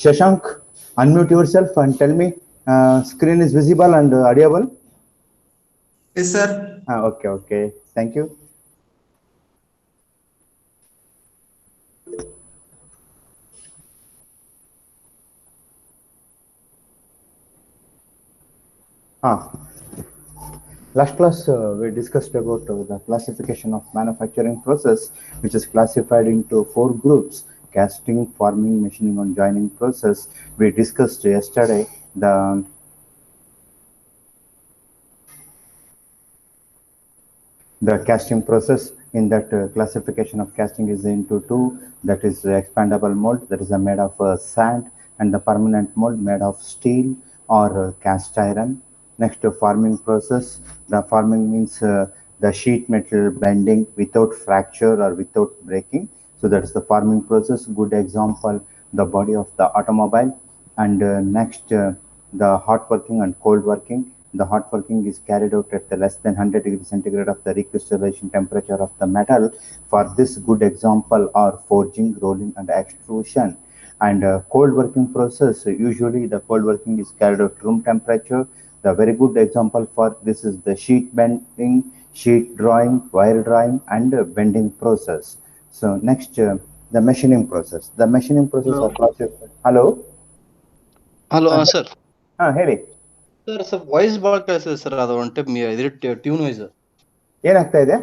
Shashank, unmute yourself and tell me screen is visible and audible. Yes, sir. Okay. Thank you. Last class we discussed about the classification of manufacturing process, which is classified into 4 groups: casting, forming, machining, and joining process. We discussed yesterday the casting process. In that classification of casting is into 2, that is expandable mold, that is made of sand, and the permanent mold made of steel or cast iron. Next, forming process. The forming means the sheet metal bending without fracture or without breaking. So that is the forming process. Good example, the body of the automobile. And next, the hot working and cold working. The hot working is carried out at the less than 100 degrees centigrade of the recrystallization temperature of the metal. For this, good example are forging, rolling, and extrusion. And cold working process, usually the cold working is carried out room temperature. The very good example for this is the sheet bending, sheet drawing, wire drawing, and bending process. So next, the machining process. The machining process Hello. are classified. Hello. Hello, Uh, sir. ಹೇಳಿ Sir, ಸ್ವಲ್ಪ voice ಭಾಳ ಕೇಳಿಸ್ತದೆ sir. ಅದು ಒಂದ್ type ಇದ್ರ tune voice ಏನಾಗ್ತಾ ಇದೆ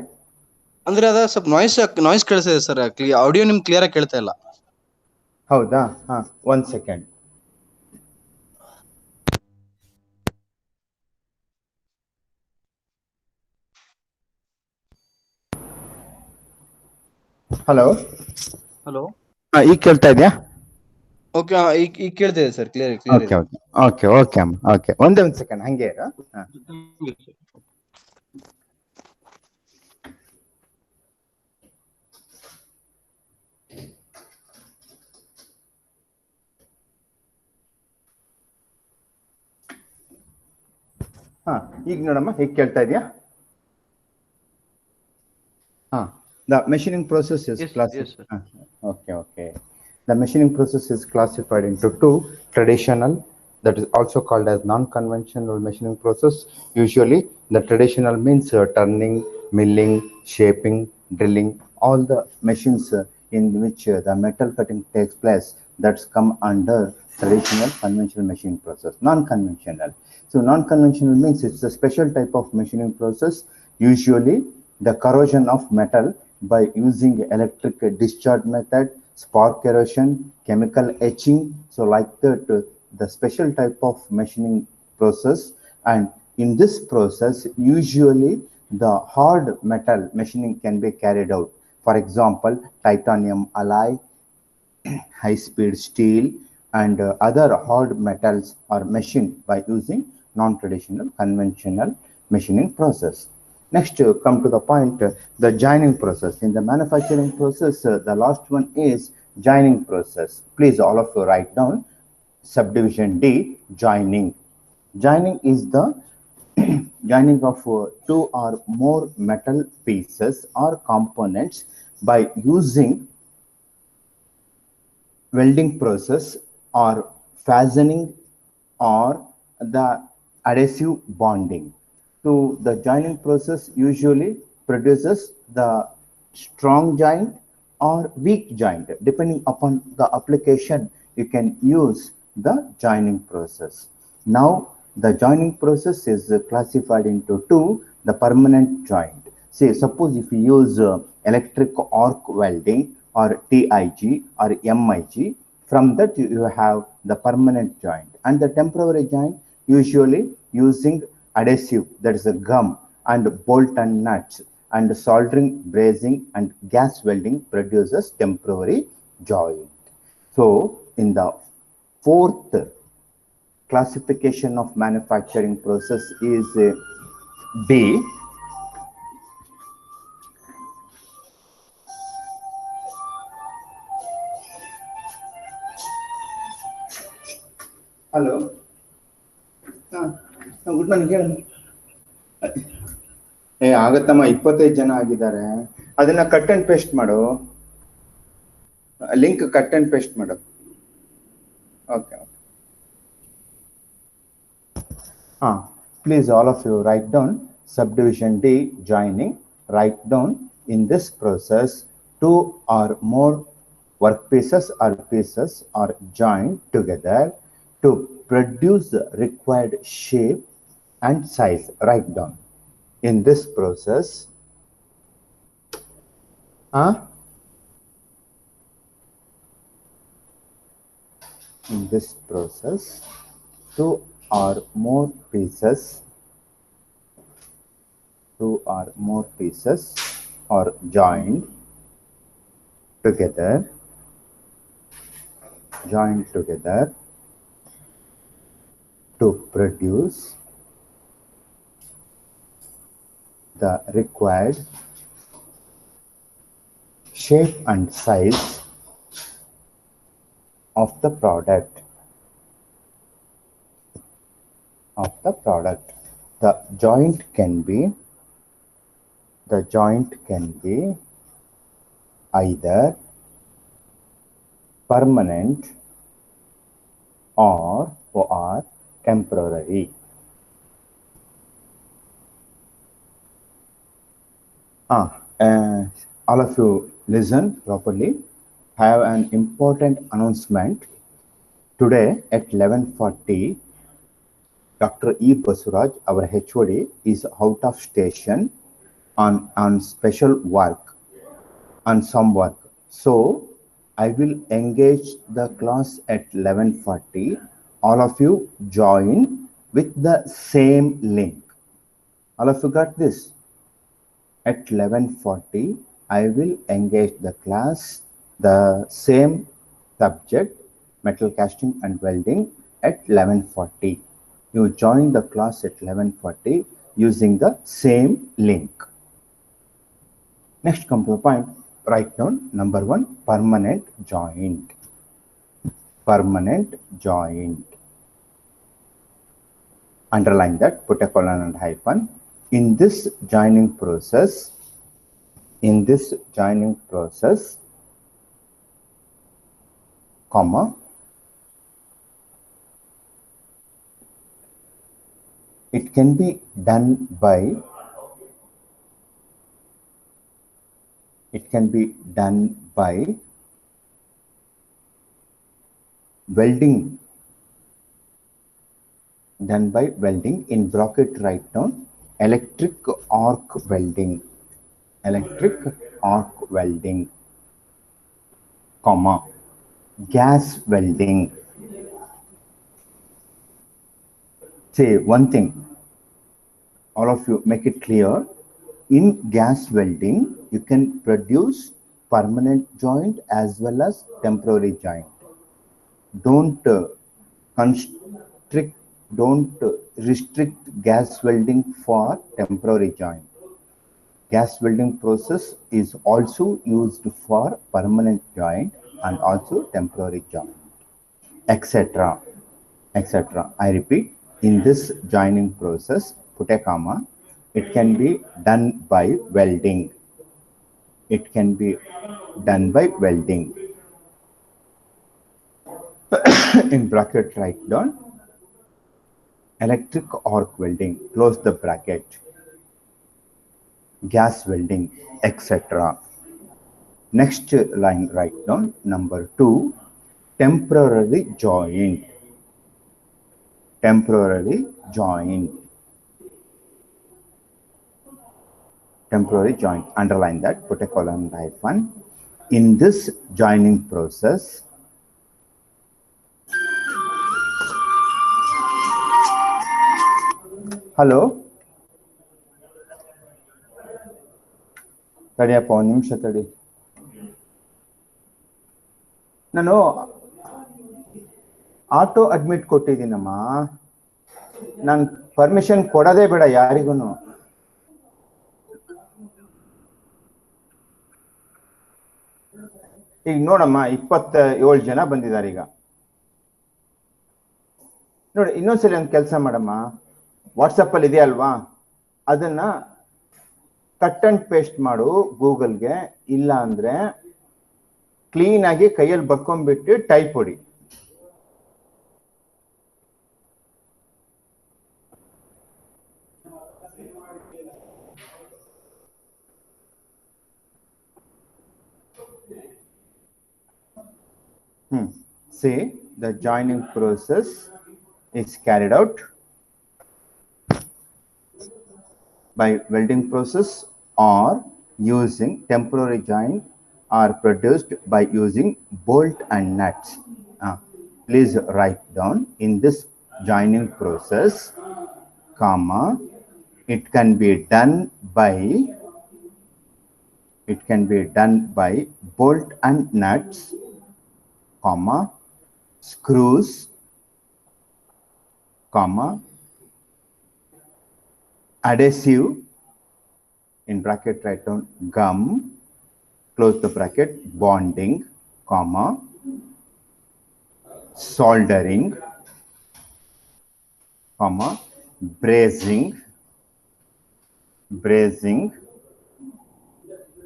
ಅಂದ್ರೆ ಅದ ಸ್ವಲ್ಪ ನಾಯ್ಸ್ ಕೇಳಿಸ್ತಿದೆ ಸರ್. ಆಡಿಯೋ ನಿಮ್ಗೆ ಕ್ಲಿಯರ್ ಆಗಿ ಕೇಳ್ತಾ ಇಲ್ಲ. ಹೌದಾ? 1 second. ಹಲೋ. ಹಲೋ. ಈಗ ಕೇಳ್ತಾ ಇದೆಯಾ? ಓಕೆ, ಈಗ ಕೇಳ್ತಾ ಇದೆ ಸರ್. ಕ್ಲಿಯರ್ ಇದೆ. ಓಕೆ. ಒಂದೇ 1 second ಹಂಗೆ ಇರು. ಈಗ ನೋಡಮ್ಮ, ಈಗ ಕೇಳ್ತಾ ಇದೆಯಾ? The machining process is classified. Okay. The machining process is classified into 2: traditional, that is also called as non-conventional machining process. Usually, the traditional means turning, milling, shaping, drilling, all the machines in which the metal cutting takes place. That's come under traditional. Conventional machining process. Non-conventional. So non-conventional means it's a special type of machining process. Usually, the corrosion of metal by using electric discharge method, spark corrosion, chemical etching. So like that, the special type of machining process. And in this process, usually the hard metal machining can be carried out. For example, titanium alloy, high-speed steel, and other hard metals are machined by using non-traditional conventional machining process. Next, come to the point, the joining process. In the manufacturing process, the last one is joining process. Please all of you write down subdivision D, joining. Joining is the joining of 2 or more metal pieces or components by using welding process or fastening or the adhesive bonding. So the joining process usually produces the strong joint or weak joint. Depending upon the application, you can use the joining process. Now, the joining process is classified into 2: the permanent joint. Say, suppose if you use electric arc welding or TIG or MIG, from that you have the permanent joint. And the temporary joint, usually using adhesive, that is a gum, and bolt and nuts, and soldering, brazing, and gas welding produces temporary joint. So in the 4th classification of manufacturing process is B. Hello. Good morning. ಹೇಳಿ. ಆಗತ್ತಮ್ಮ, 25 ಜನ ಆಗಿದ್ದಾರೆ. ಅದನ್ನ cut and paste ಮಾಡು. Link cut and paste, madam. Okay. Please, all of you, write down subdivision D, joining. Write down in this process 2 or more workpieces or pieces are joined together to produce the required shape and size. Write down in this process. In this process, 2 or more pieces are joined together to produce the required shape and size of the product. The joint can be either permanent or temporary. All of you listen properly. I have an important announcement. Today at 11:40, Dr. E. Basuraj, our HOD, is out of station on special work, on some work. So I will engage the class at 11:40. All of you join with the same link. All of you got this? At 11:40, I will engage the class, the same subject, metal casting and welding, at 11:40. You join the class at 11:40 using the same link. Next, come to the point. Write down number 1, permanent joint. Underline that, put a colon and hyphen. In this joining process, comma, it can be done by welding. In bracket, write down electric arc welding, comma, gas welding. Say one thing, all of you make it clear. In gas welding, you can produce permanent joint as well as temporary joint. Don't restrict gas welding for temporary joint. Gas welding process is also used for permanent joint and also temporary joint, etc. I repeat, in this joining process, put a comma, it can be done by welding. In bracket, write down electric arc welding, close the bracket, gas welding, etc. Next line, write down number 2, temporary joint. Underline that, put a colon and hyphen. In this joining process, hello, ತಡಿಯಪ್ಪ ಒಂದು ನಿಮಿಷ ತಡಿ. ನಾನು auto admit ಕೊಟ್ಟಿದ್ದೀನಮ್ಮ. ನಾನು permission ಕೊಡೋದೇ ಬೇಡ ಯಾರಿಗೂ. ಈಗ ನೋಡಮ್ಮ, 27 ಜನ ಬಂದಿದ್ದಾರೆ. ಈಗ ನೋಡಿ, ಇನ್ನೊಂದ್ಸಲಿ ಒಂದು ಕೆಲಸ ಮಾಡಮ್ಮ, ವಾಟ್ಸಪ್ ಅಲ್ಲಿ ಇದೆಯಲ್ವಾ, ಅದನ್ನ ಕಟ್ ಅಂಡ್ ಪೇಸ್ಟ್ ಮಾಡು ಗೂಗಲ್ಗೆ. ಇಲ್ಲ ಅಂದ್ರೆ ಕ್ಲೀನ್ ಆಗಿ ಕೈಯಲ್ಲಿ ಬಕ್ಕೊಂಡ್ಬಿಟ್ಟು ಟೈಪ್ ಹೊಡಿ. See, the joining process is carried out by welding process or using temporary joint are produced by using bolt and nuts. Please write down in this joining process, comma, it can be done by bolt and nuts, comma, screws, comma, adhesive, in bracket write down gum, close the bracket, bonding, comma, soldering, comma, brazing,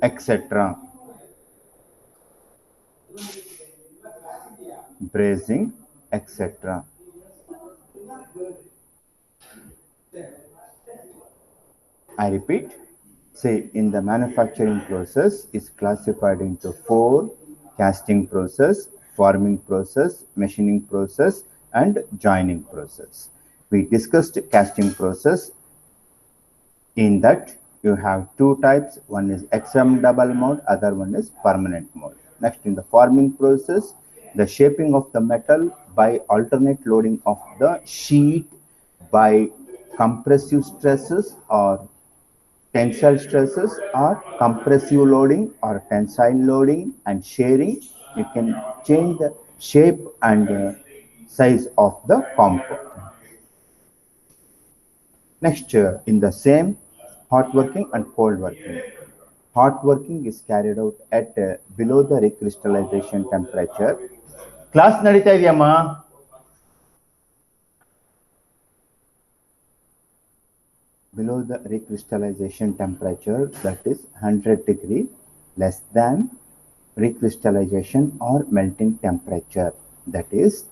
etc. Brazing, etc. I repeat, say in the manufacturing process is classified into 4: casting process, forming process, machining process, and joining process. We discussed casting process. In that you have 2 types, one is XM double mold, other one is permanent mold. Next, in the forming process, the shaping of the metal by alternate loading of the sheet by compressive stresses or tensile stresses, or compressive loading or tensile loading and shearing. You can change the shape and size of the compound. Next, in the same, hot working and cold working. Hot working is carried out at below the recrystallization temperature. Class nadita ideyamma? Below the recrystallization temperature, that is 100 degree, less than recrystallization or melting temperature, that is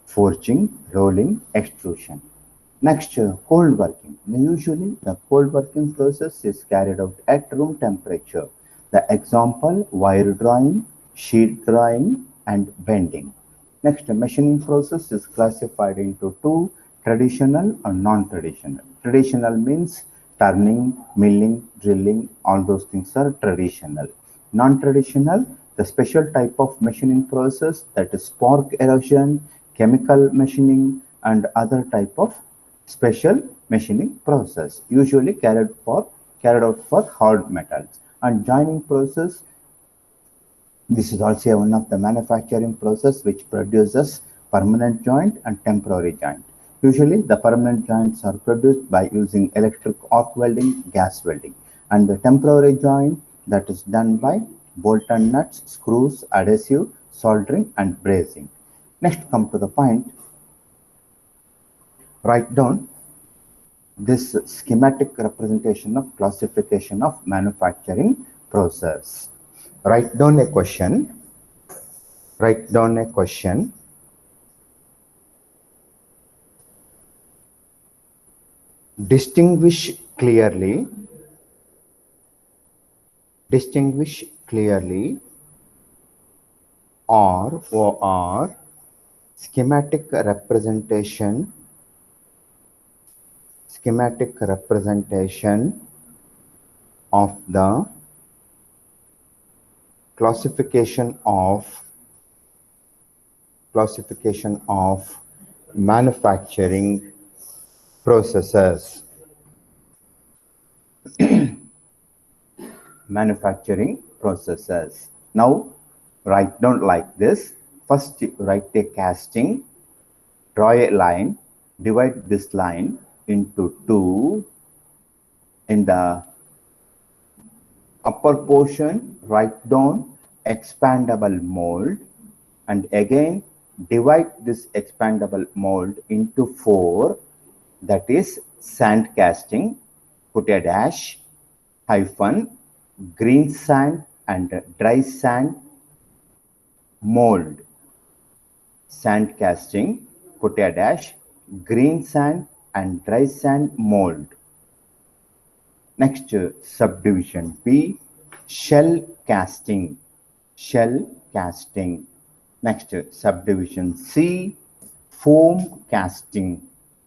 forging, rolling, extrusion. Next, cold working. Usually the cold working process is carried out at room temperature. The example, wire drawing, sheet drawing, and bending. Next, machining process is classified into 2: traditional and non-traditional. Traditional means turning, milling, drilling, all those things are traditional. Non-traditional, the special type of machining process, that is spark erosion, chemical machining, and other type of special machining process, usually carried out for hard metals. And joining process, this is also one of the manufacturing process which produces permanent joint and temporary joint. Usually the permanent joints are produced by using electric arc welding, gas welding, and the temporary joint, that is done by bolt and nuts, screws, adhesive, soldering, and brazing. Next, come to the point. Write down this schematic representation of classification of manufacturing process. Write down a question. Distinguish clearly or schematic representation of the classification of manufacturing processes. Manufacturing processes. Now write down like this. First, write a casting, draw a line, divide this line into 2. In the upper portion, write down expandable mold, and again divide this expandable mold into 4, that is sand casting. Put a dash, hyphen, green sand and dry sand mold, sand casting, put a dash, green sand and dry sand mold. Next, subdivision B, shell casting, shell casting. Next, subdivision C, foam casting,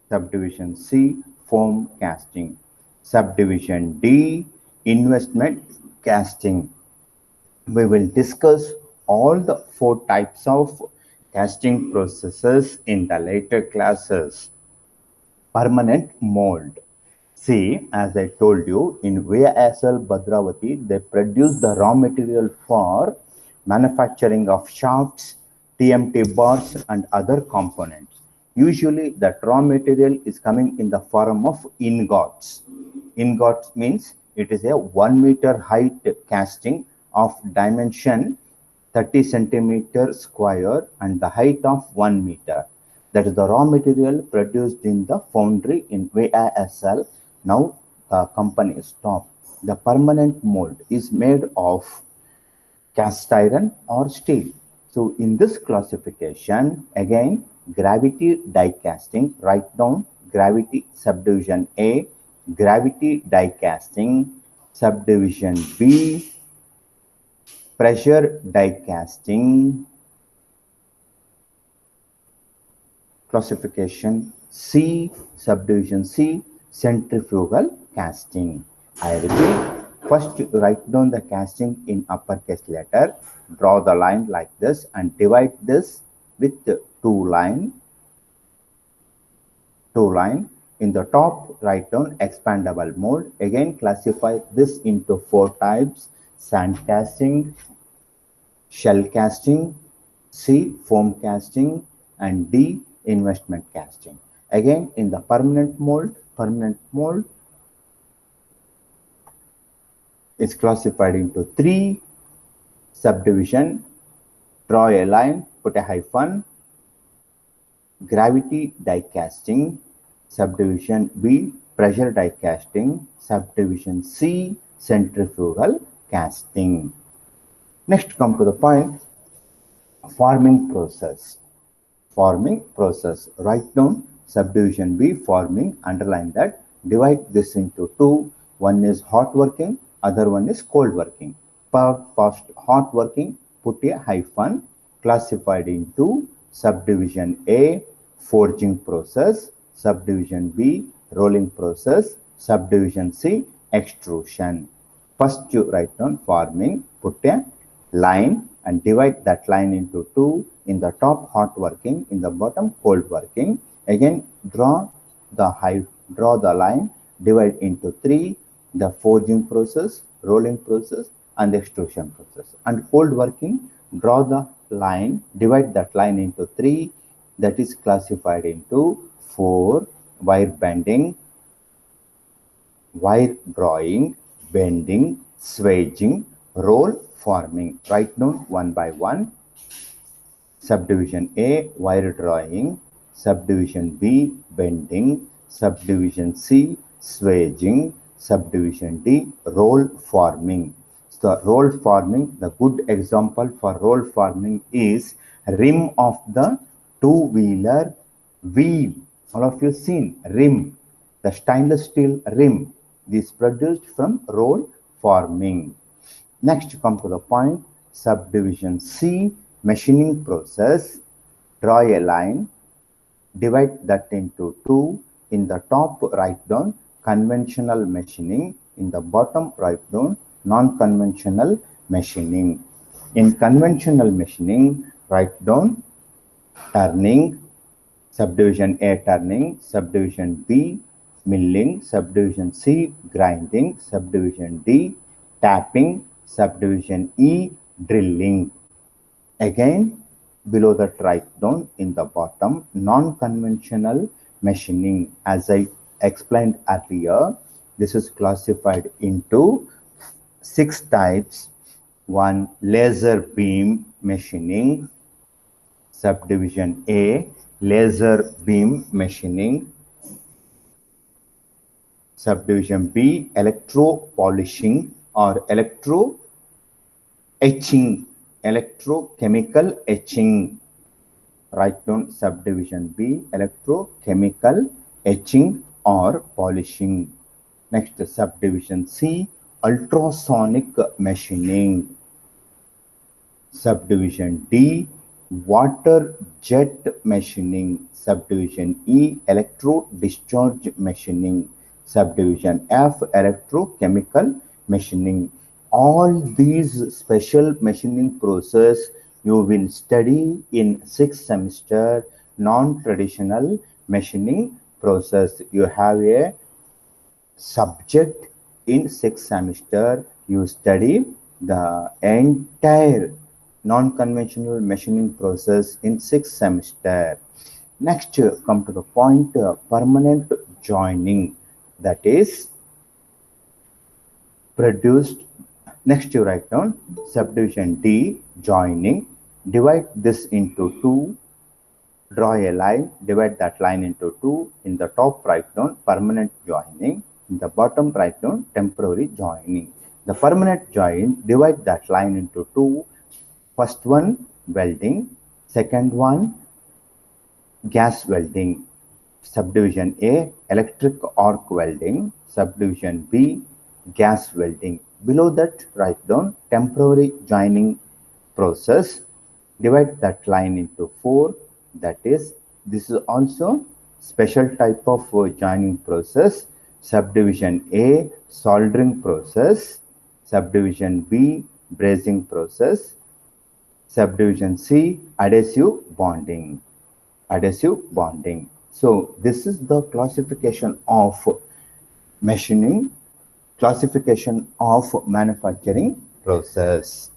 subdivision C, foam casting. Subdivision D, investment casting. We will discuss all the 4 types of casting processes in the later classes. Permanent mold. See, as I told you, in VSL Bhadravati, they produce the raw material for manufacturing of shafts, TMT bars, and other components. Usually, that raw material is coming in the form of ingots. Ingots means it is a 1 meter height casting of dimension 30 centimeter square and the height of 1 meter. That is the raw material produced in the foundry in VISL. Now the company stopped. The permanent mold is made of cast iron or steel. So in this classification, again, gravity die casting, write down gravity subdivision A, gravity die casting, subdivision B, pressure die casting, classification C, subdivision C, centrifugal casting. I repeat, first write down the casting in uppercase letter, draw the line like this and divide this with two line. In the top, write down expandable mold. Again, classify this into 4 types: sand casting, shell casting, C, foam casting, and D, investment casting. Again, in the permanent mold is classified into 3 subdivision. Draw a line, put a hyphen. Gravity die casting, subdivision B, pressure die casting, subdivision C, centrifugal casting. Next, come to the point, forming process. Write down subdivision B, forming, underline that, divide this into 2. One is hot working, other one is cold working. First hot working, put a hyphen, classified into subdivision A, forging process, subdivision B, rolling process, subdivision C, extrusion. First you write down forming, put a line and divide that line into 2. In the top, hot working, in the bottom, cold working. Again, draw the line, divide into 3, the forging process, rolling process, and the extrusion process. And cold working, draw the line, divide that line into 3, that is classified into 4, wire bending, wire drawing, bending, swaging, roll forming. Write down one by one. Subdivision A, wire drawing, subdivision B, bending, subdivision C, swaging, subdivision D, roll forming. So roll forming, the good example for roll forming is rim of the two-wheeler wheel. All of you seen rim, the stainless steel rim. This produced from roll forming. Next, come to the point, subdivision C, machining process. Draw a line, divide that into 2. In the top, write down conventional machining. In the bottom, write down non-conventional machining. In conventional machining, write down turning, subdivision A, turning, subdivision B, milling, subdivision C, grinding, subdivision D, tapping, subdivision E, drilling. Again, below that, write down in the bottom non-conventional machining. As I explained earlier, this is classified into 6 types. 1, laser beam machining, subdivision A, laser beam machining, subdivision B, electro polishing or electro etching electrochemical etching. Write down subdivision B, electrochemical etching or polishing. Next, subdivision C, ultrasonic machining. Subdivision D, water jet machining. Subdivision E, electro discharge machining. Subdivision F, electrochemical machining. All these special machining process you will study in 6th semester non-traditional machining process. You have a subject in 6th semester. You study the entire non-conventional machining process in 6th semester. Next, come to the point, permanent joining, that is produced. Next, you write down subdivision D, joining. Divide this into 2. Draw a line, divide that line into 2. In the top, write down permanent joining. In the bottom, write down temporary joining. The permanent join, divide that line into 2. First one, welding. Second one, gas welding. Subdivision A, electric arc welding. Subdivision B, gas welding. Below that, write down temporary joining process. Divide that line into 4. That is, this is also special type of joining process. Subdivision A, soldering process. Subdivision B, brazing process. Subdivision C, adhesive bonding. Adhesive bonding. So this is the classification of machining, classification of manufacturing process.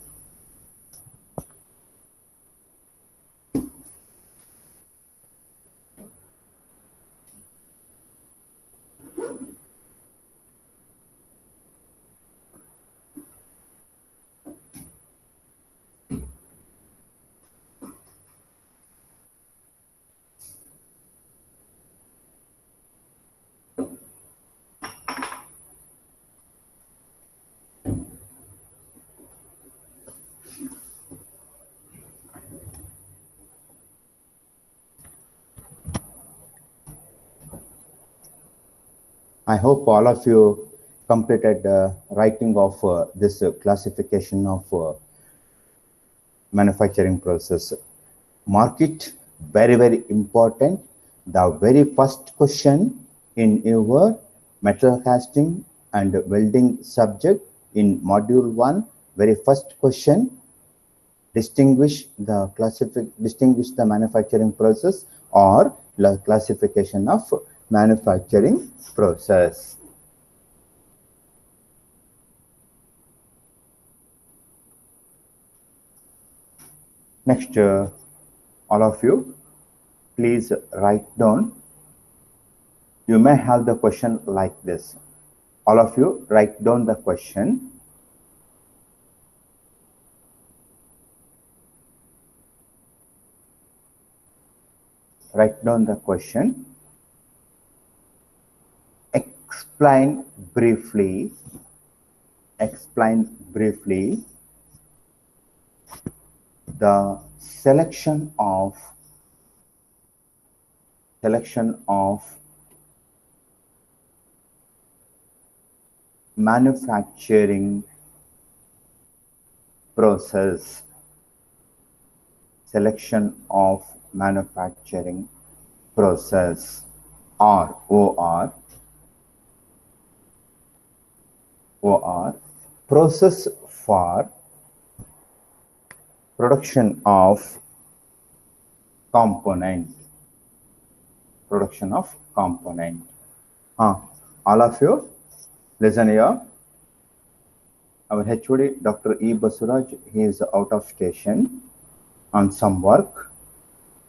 I hope all of you completed writing of this classification of manufacturing process. Mark it, very, very important. The very first question in your metal casting and welding subject in module 1, very first question, distinguish the manufacturing process or classification of manufacturing process. Next, all of you, please write down. You may have the question like this. All of you, write down the question. Write down the question. Explain briefly the selection of manufacturing process. Selection of manufacturing process, OR, process for production of component. All of you, listen here. Our HOD, Dr. E. Basuraj, he is out of station on some work.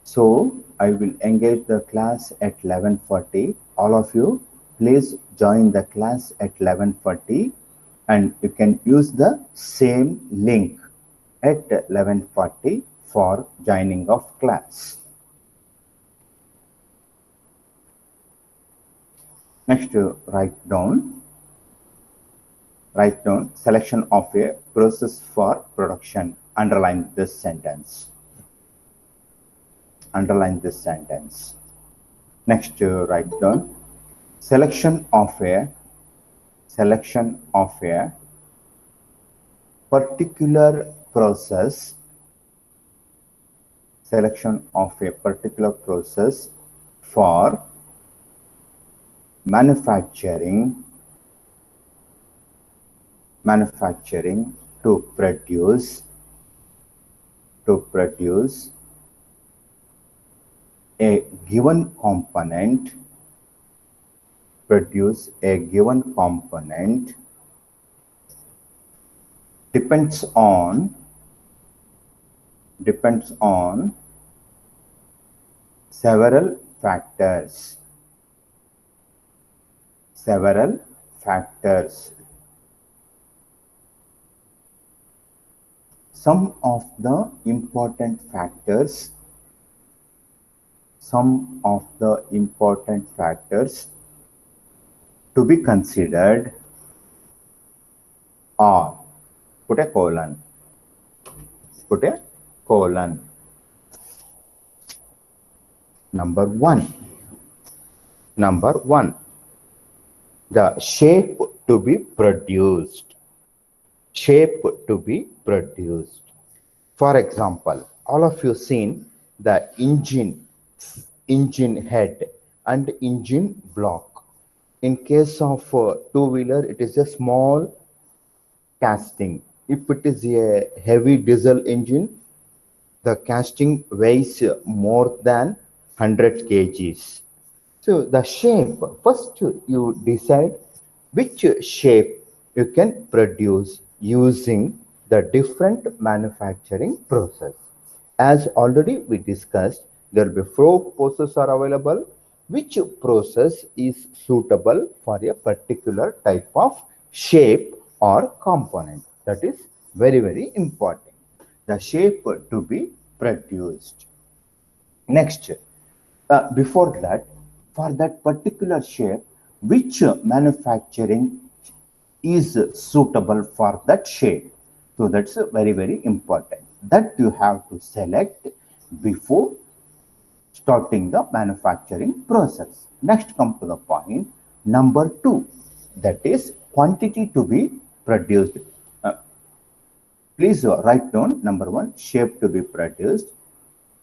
So I will engage the class at 11:40. All of you, please join the class at 11:40 and you can use the same link at 11:40 for joining of class. Next, write down selection of a process for production. underline this sentence. Underline this sentence. Next, write down selection of a particular process. Selection of a particular process for manufacturing to produce a given component, depends on several factors. Some of the important factors to be considered are, put a colon. Number one, the shape to be produced. For example, all of you seen the engine head and engine block. In case of two-wheeler, it is a small casting. If it is a heavy diesel engine, the casting weighs more than 100 kgs. So the shape, first you decide which shape you can produce using the different manufacturing process. As already we discussed, there will be 4 processes are available. Which process is suitable for a particular type of shape or component? That is very, very important. The shape to be produced. Next, before that, for that particular shape, which manufacturing is suitable for that shape? So that's very, very important. That you have to select before starting the manufacturing process. Next, come to the point number 2, that is quantity to be produced. Please write down number 1, shape to be produced.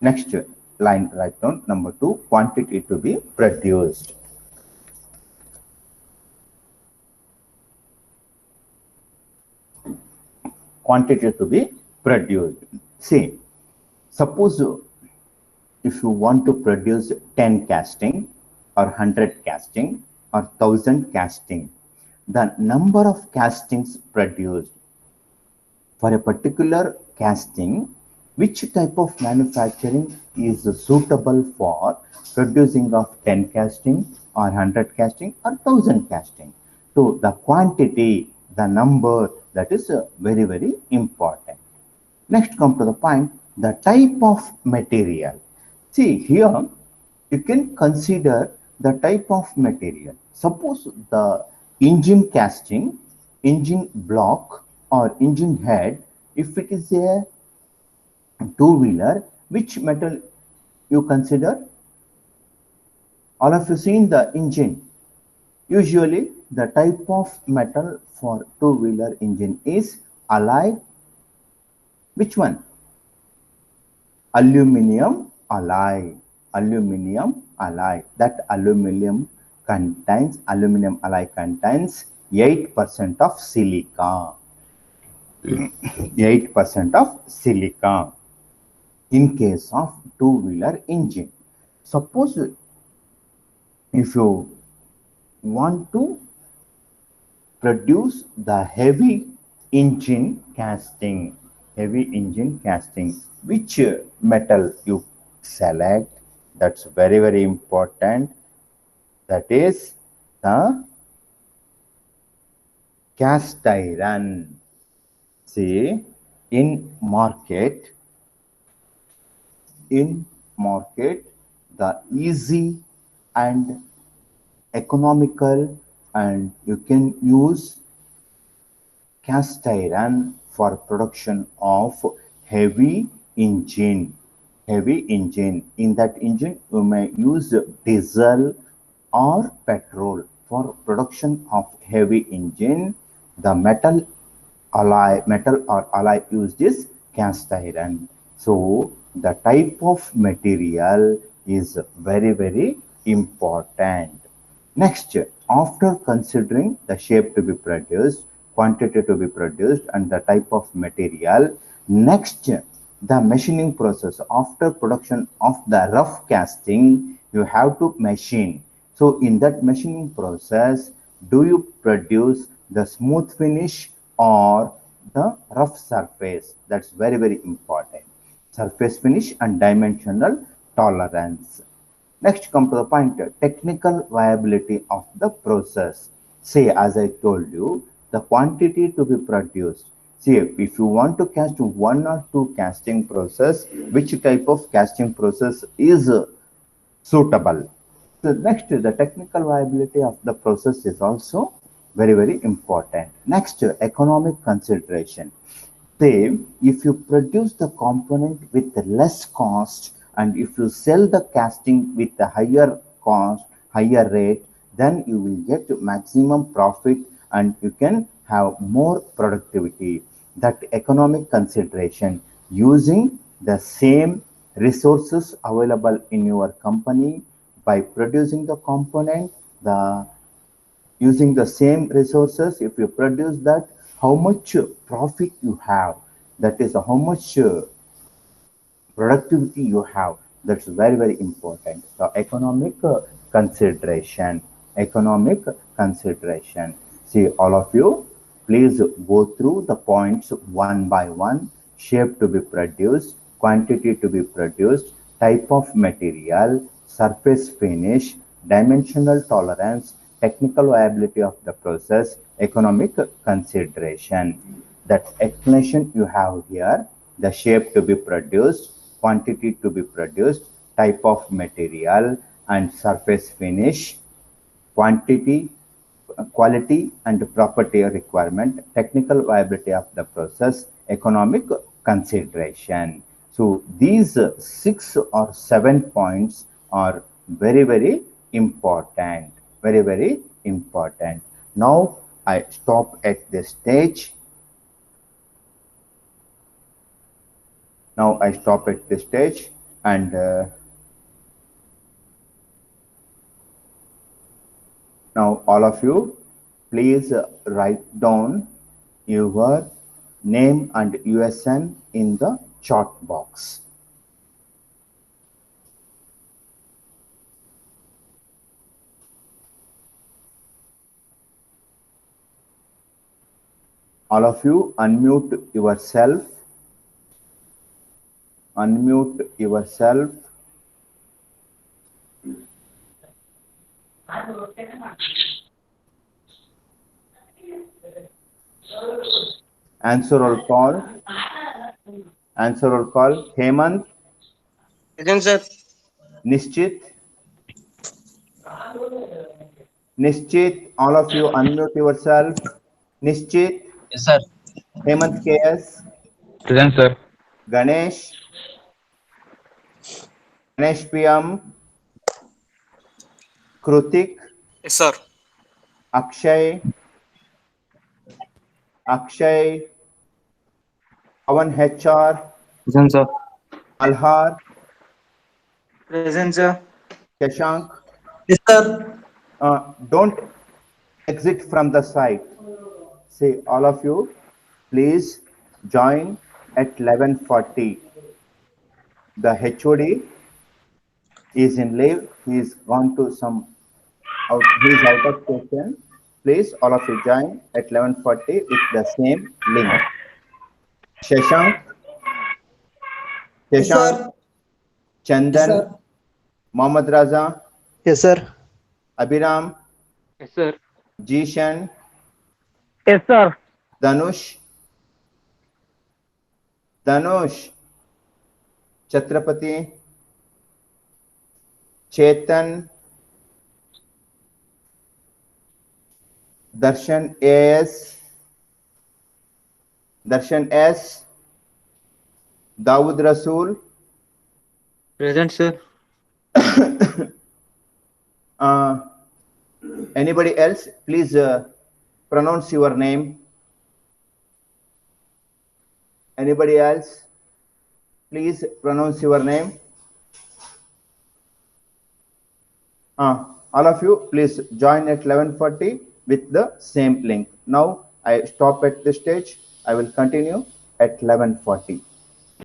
Next line, write down number 2, quantity to be produced. Quantity to be produced. See, suppose if you want to produce 10 casting or 100 casting or 1000 casting, the number of castings produced for a particular casting, which type of manufacturing is suitable for producing of 10 casting or 100 casting or 1000 casting? So the quantity, the number, that is very, very important. Next, come to the point, the type of material. See, here you can consider the type of material. Suppose the engine casting, engine block or engine head, if it is a two-wheeler, which metal you consider? All of you seen the engine. Usually the type of metal for two-wheeler engine is alloy. Which one? Aluminum alloy. That aluminum alloy contains 8% of silica. 8% of silica in case of two-wheeler engine. Suppose if you want to produce the heavy engine casting, which metal you select? That's very, very important. That is the cast iron. See, in market, the easy and economical, and you can use cast iron for production of heavy engine. Heavy engine. In that engine, you may use diesel or petrol. For production of heavy engine, the metal or alloy used is cast iron. So the type of material is very, very important. Next, after considering the shape to be produced, quantity to be produced, and the type of material, next, the machining process. After production of the rough casting, you have to machine. So in that machining process, do you produce the smooth finish or the rough surface? That's very, very important. Surface finish and dimensional tolerance. Next, come to the point, technical viability of the process. Say, as I told you, the quantity to be produced. See, if you want to cast one or two casting process, which type of casting process is suitable? So next, the technical viability of the process is also very, very important. Next, economic consideration. Say, if you produce the component with less cost and if you sell the casting with a higher cost, higher rate, then you will get maximum profit and you can have more productivity. That economic consideration, using the same resources available in your company by producing the component, the using the same resources, if you produce that, how much profit you have, that is how much productivity you have. That's very, very important. So economic consideration. Economic consideration. See, all of you, please go through the points one by one. Shape to be produced, quantity to be produced, type of material, surface finish, dimensional tolerance, technical viability of the process, economic consideration. That explanation you have here, the shape to be produced, quantity to be produced, type of material and surface finish, quantity, quality and property requirement, technical viability of the process, economic consideration. So these 6 or 7 points are very, very important. Very, very important. Now I stop at this stage. Now I stop at this stage and now all of you, please write down your name and USN in the chat box. All of you unmute yourself. Unmute yourself. Answer roll call. Answer roll call. Hemant. Present, sir. Nishchit. Nishchit. All of you unmute yourself. Nishchit. Yes, sir. Hemant KS. Present, sir. Ganesh. Ganesh PM. Krutik. Yes, sir. Akshay. Akshay. Pawan HR. Present, sir. Malhar. Present, sir. Shashank. Yes, sir. Don't exit from the site. Say, all of you, please join at 11:40. The HOD is in leave. He is gone to some out. He is out of station. Please, all of you join at 11:40 with the same link. Shashank, Yes, sir. Chandan, Yes, sir. Mohammad Raza, Yes, sir. Abhiram, Yes, sir. Jishan, Yes, sir. Danush, Chhatrapati, Chetan, Darshan AS, Darshan S, Dawood Rasool. Present, sir. Anybody else? Please pronounce your name. Anybody else? Please pronounce your name. All of you, please join at 11:40 with the same link. Now I stop at this stage. I will continue at 11:40.